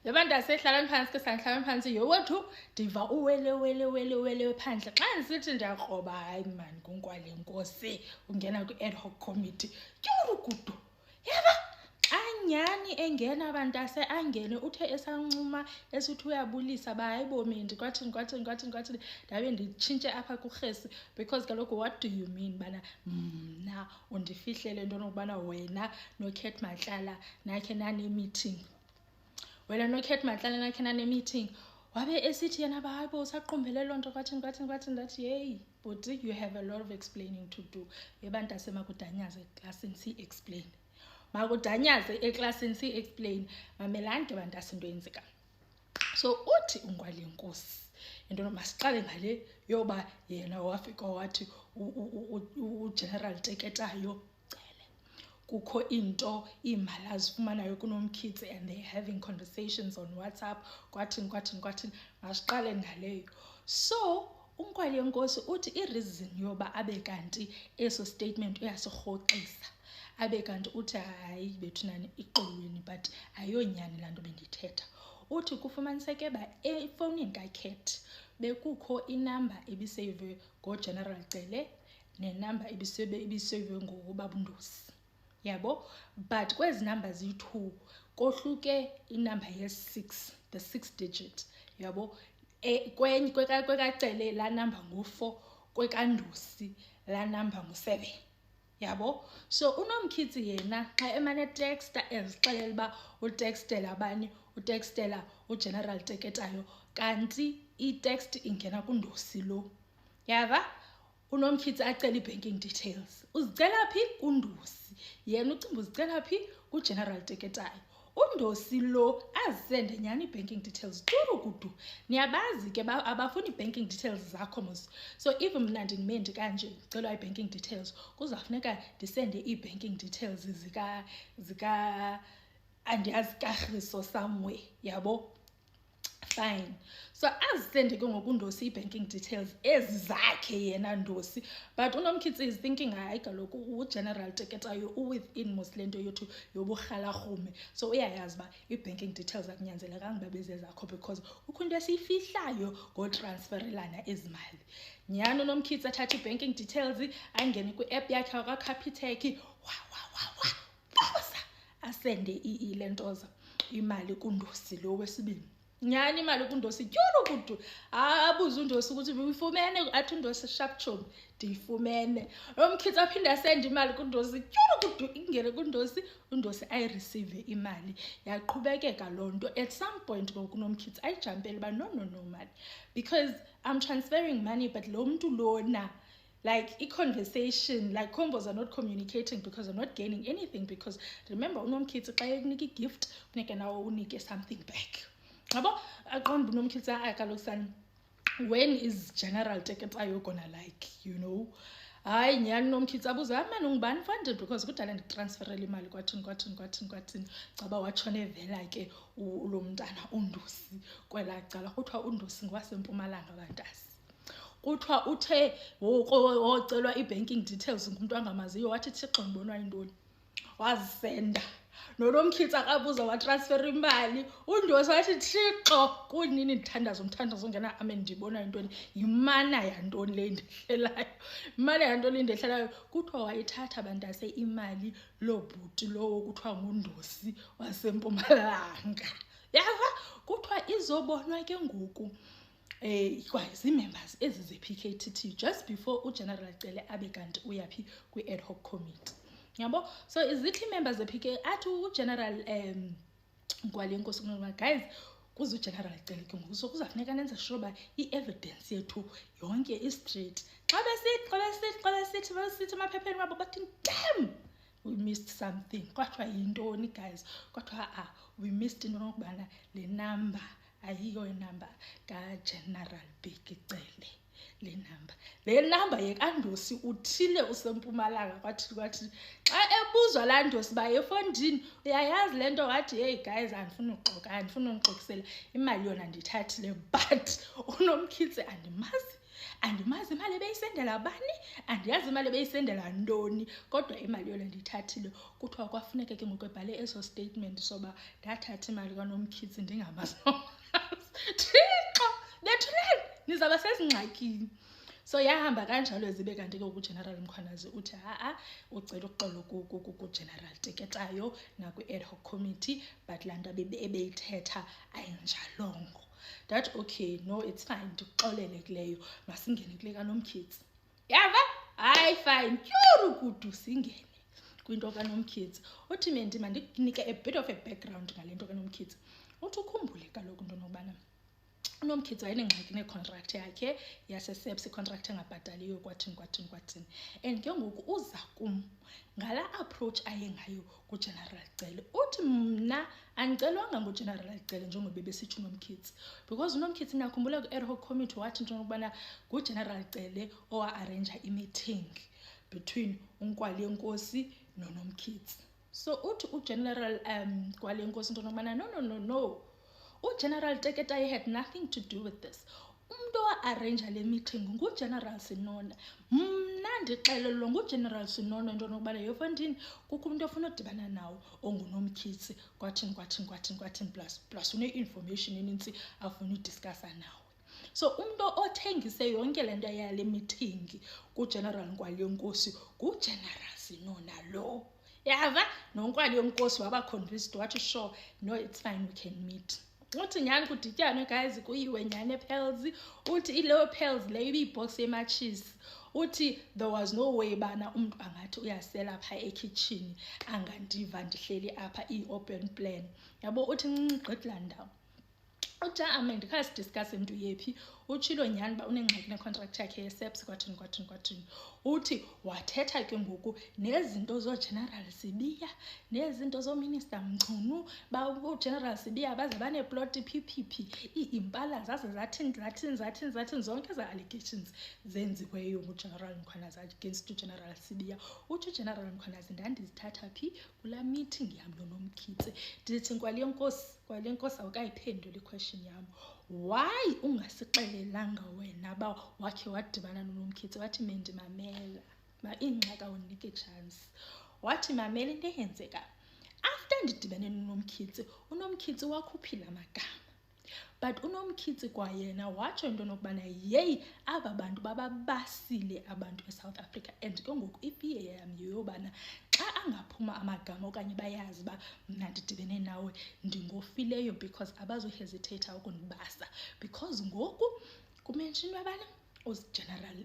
Lebantu asehlalani phansi ke sanhlalani phansi yowethu diva uwele phandle xa ndisithi ndiyakroba hayi man kunkwale nkosi ungena kwi-ad hoc committee tyurukudu yaba xa nyani engena abantu angene uthe esancuma esithi uyabulisa hayi bomendi kwathini ndabe nditshintshe apha kurhesi because kaloku what do you mean bana mna undifihlele into nokubana wena noKate Matlala nakhe nane-meeting wena noKate Matlala nakhe nane-meeting wabe esithi yena hayi bo usaqombele loo nto kwathini ndathi hey bhuti you have a lot of explaining to do yebantu asemakudanyaze eklasini si-explain makudanyaze eklasini si-explain mamelani ke bantu asinto yenzeka so uthi ungwale nkosi into masiqale ngale yoba yena wafika wathi uGeneral Teketayo kukho into imali azifumanayo kuNomkhize and they're having conversations on WhatsApp kwathini masiqale ngaleyo so unkwale nkosi uthi i-reason yoba abe kanti eso statement uyasirhoxisa abe kanti uthi hayi bethu nani ixolweni but ayonyani laa nto bendithetha uthi kufumaniseke ba efowunini kaKate bekukho inamba ebiseyivwe ngoGeneral Cele nenamba ebiseyivwe ngobabundosi yabo but kwezi number ziyi-2 kohluke inamba ye-6 the 6 digit yabo kwekacele laa number ngu-4 kwekandosi laa number ngu-7 yabo so uNomkhize yena xa emane texta ezixelela uba utextela abani utextela uGeneral Teketayo kanti i-text ingena kundosi lo yava uNomkhize acela i-banking details uzicela phi kundosi yena ucimba uzicela phi kuGeneral Teketayo undosi lo azisende nyani i-banking details turukudu niyabazi ke abafuni i-banking details zakho mos so even mna ndinimendi kanje ndicelwa i-banking details kuzafuneka ndisende i-banking details zika andiyazi kaRhiso somewhere yabo fine so azisende ke ngokundosi i-banking details ezi zakhe yena ndosi but uNomkhize is thinking hayi kaloku uGeneral Teketayo within mos lento yothu yoburhalarhume so uyayazi uba i-banking details akunyanzelekanga uba bezezakho because kukho into esiyifihlayo ngotransferelana ezimali nyhani uNomkhize athatha i-banking details angene kwi-app yakhe wakwaCapitec posa asende ile ntoza imali kundosi lo wesibini nyhani imali kundosi tyurukudu abuze undosi ukuthi uyifumene athi undosi sharpchombi ndiyifumene uNomkhize aphinde asende imali kundosi tyurukudu ingene kundosi undosi ayireceive imali yaqhubekeka loo nto at some point ngokuNomkhize ayijampele uba no mali because I'm transferring money but lo mntu lona like i-conversation like combos are not communicating because I'm not gaining anything because remember uNomkhize xa ekunika i-gift funeka nawe unike something back yabo aqonda uNomkhize kaloku sani when is General Teketayo gonna like you know hayi nyhani uNomkhize abuza mani ungubani funded because kudala nditransferele imali kwathini caba watshone vela ke lo mntana undosi kwela cala kuthiwa undosi ngwasempumalanga bantasi kuthiwa uthe wocelwa i-banking details ngumuntu angamaziyo wathi Thixo ngibonwa yintoni wazisenda noNomkhize akabuza watransfer imali undosi wathi Thixo kunini ndithandaza ungena amen ndibona yintoni yimana yantoni le ndehlelayo kuthiwa wayithatha bantase imali lobhuti lowo kuthiwa ngundosi wasempumalanga yava kuthiwa izobonwa ke ngoku zii-members ezi ze-PKTT just before uGeneral Cele abe kanti uyaphi kwi-ad hoc committee yabo so izithi members ze-PK athi uGeneral Nkwale Nkosi kunoba guys kuze uGeneral Cele ke ngoku so kuzafuneka nenze sure uba i-evidence yethu yonke i-straight xa besithi emaphepheni wabo bathi damn we missed something kwathiwa yintoni guys kwathiwa we missed into nokubana le number ayiyo inamba kaGeneral Bheki Cele le number yekandosi uthile usempumalanga kwathi xa ebuzwa laa ndosi uba efondini uyayazi le nto wathi hey guys andifuna unixokisela imali yona ndiyithathile but uNomkhize andimazi andimazi imali ebeyisendela bani, andiyazi imali ebeyisendela ntoni, kodwa imali yona ndiyithathile. Kuthiwa kwafuneke ke ngoku ebhale eso statement soba ndathatha imali kaNomkhithi ndingamazi. Thixo, bethuleni nizawuba sezingxakini. So yahamba kanjalo zibe kanti ke uGeneral Mkhwanazi uthi ucela ukuxola kuGeneral Teketayo nakwi-ad hoc committee, but laa nto ebeyithetha ayinjalongo. That okay, no, it's fine, ndikuxolele kuleyo, masingene kule kaNomkhithi. Yava? Hayi fine, tyhuru kudu singene kwinto kaNomkhithi. Uthi mendi mandikunike a bit of a background ngale nto kaNomkhithi. Uthi ukhumbule kaloku into nokubana uNomkhithi wayenengxaki necontract yakhe yaseSAPS, icontract engabhataliyo kwathini. And ke ngoku uza kum ngala approach ayengayo kuGeneral Cele. Uthi mna andicelwanga nguGeneral Cele njengoba besitsho uNomkhithi, because uNomkhithi nakhumbula ku-ad hoc committee wathi into yokubana nguGeneral Cele owa-arrange i-meeting between uNkwale-Nkosi noNomkhithi. So uthi uGeneral Kwale-Nkosi into yokubana no, uGeneral Teketayo had nothing to do with this. Umntu owa-arrange le meeting nguGeneral Sinono. Mna ndixelelwa nguGeneral Sinono into yokubana yofandini kukho umntu ofuna udibana nawo onguNomkhithi kwathini plus une-information enintsi afuna udiscussa nawe. So umntu othengise yonke le nto yale meeting kuGeneral Kwale-Nkosi nguGeneral Sinono lo. Yava? noNkwale-Nkosi waba convinced wathi sure, no, it's fine, we can meet. Uthi nyani kudityanwe guys, kuyiwe nyani ePels. Uthi ileyo Pels leyo ibiyibox yematshisi. Uthi there was no way bana umntu angathi uyasela apha ekitchen angandiva ndihleli apha i-open plan. Yabo uthi gqidla ndawo. Uthi ndikhala sidiscusse into yephi. Utshilo nyani ba unengxaki necontract yakhe yeSAPS kwathini. Uthi wathetha ke ngoku nezinto zoGeneral Sibiya, nezinto zoMinister Mchunu, uGeneral Sibiya baze baneplot PPP, iimpala zaze zathini zonke za allegations zenziweyo nguGeneral Mkhwanazi against uGeneral Sibiya. Uthi uGeneral Mkhwanazi ndandizithatha phi kula meeting yam noNomkhithi. Ndithi Kwale-Nkosi awukayiphenduli question yam. Why ungasixelelanga wena ba wakhe wadibana noNomkhithi? Wathi mendimamela ingxaki awunike chance. Wathi mamela into eyenzeka after ndidibene noNomkhithi, uNomkhithi wakhuphila amagama, but uNomkhithi kwayena watsho into nokubana yeyi aba bantu bababasile abantu eSouth Africa. And ke ngoku ifiye yam yeyobana xa angaphuma amagama okanye bayazi ba mna ndidibene nawe ndingofileyo, because abazohesitate ukundibasa, because ngoku kumentionwa abana uGeneral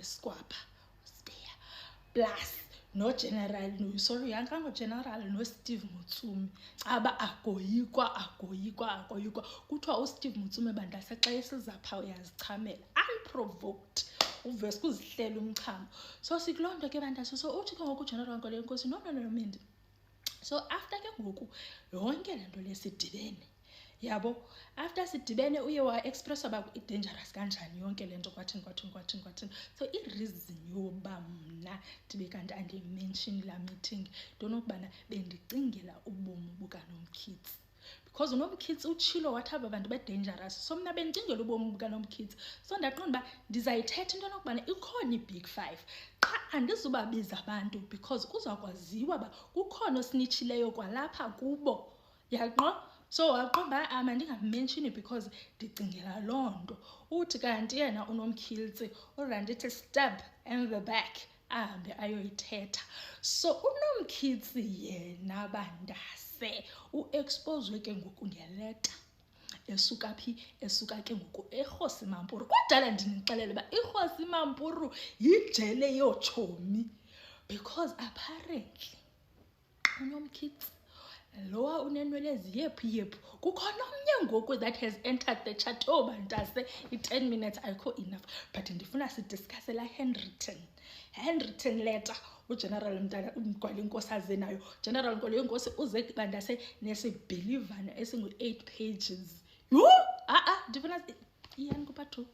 Skwapa Spear plus noGeneral yangangoGeneral noSteve Mutsumi. Aba agoyikwa. Kuthiwa uSteve Mutsumi bandase xa esizapha uyazichamela unprovoked, uvese kuzihlela umchamo. So sikuloo nto ke bandase. So uthi ke ngoku uGeneral Kwale-Nkosi no Mendi. So after ke ngoku yonke le nto lesidibene, yabo, after sidibene uye wa-express aba i-dangerous kanjani yonke le nto kwathini. So i-reason yoba mna ndibe kanti andimention la meeting ndonokubana bendicingela ubomi bukaNomkhithi, because uNomkhithi utshilo wathi aba bantu be-dangerous. So mna bendicingela ubomi bukaNomkhithi. So ndaqonda uba ndizayithetha into yokubana ikhona i-Big Five. Qha andizubabiza abantu because kuzawukwaziwa uba kukhona osinitshileyo kwalapha kubo, yaqo. So waqomba mandingamenshini because ndicingela loo nto. Uthi kanti yena uNomkhithi urandithi stab in the back ahambe ayoyithetha. So uNomkhithi yena bandase uexposwe ke ngoku ngeleta esuka phi, esuka ke ngoku eRhosi Mampuru. Kudala ndinixelela uba iRhosi Mampuru yijele yootshomi, because apparently uNomkhithi lowa unenwele eziyephu kukhona omnye ngoku that has entered the chat. Bantase i-10 minutes ayikho enough, but ndifuna sidiscusse la handwritten letter uGeneral Kwale-Nkosi aze nayo. General Kwale-Nkosi uze bandase nesibhilivana esingu-8 pages. Ndifuna iyani kupha 2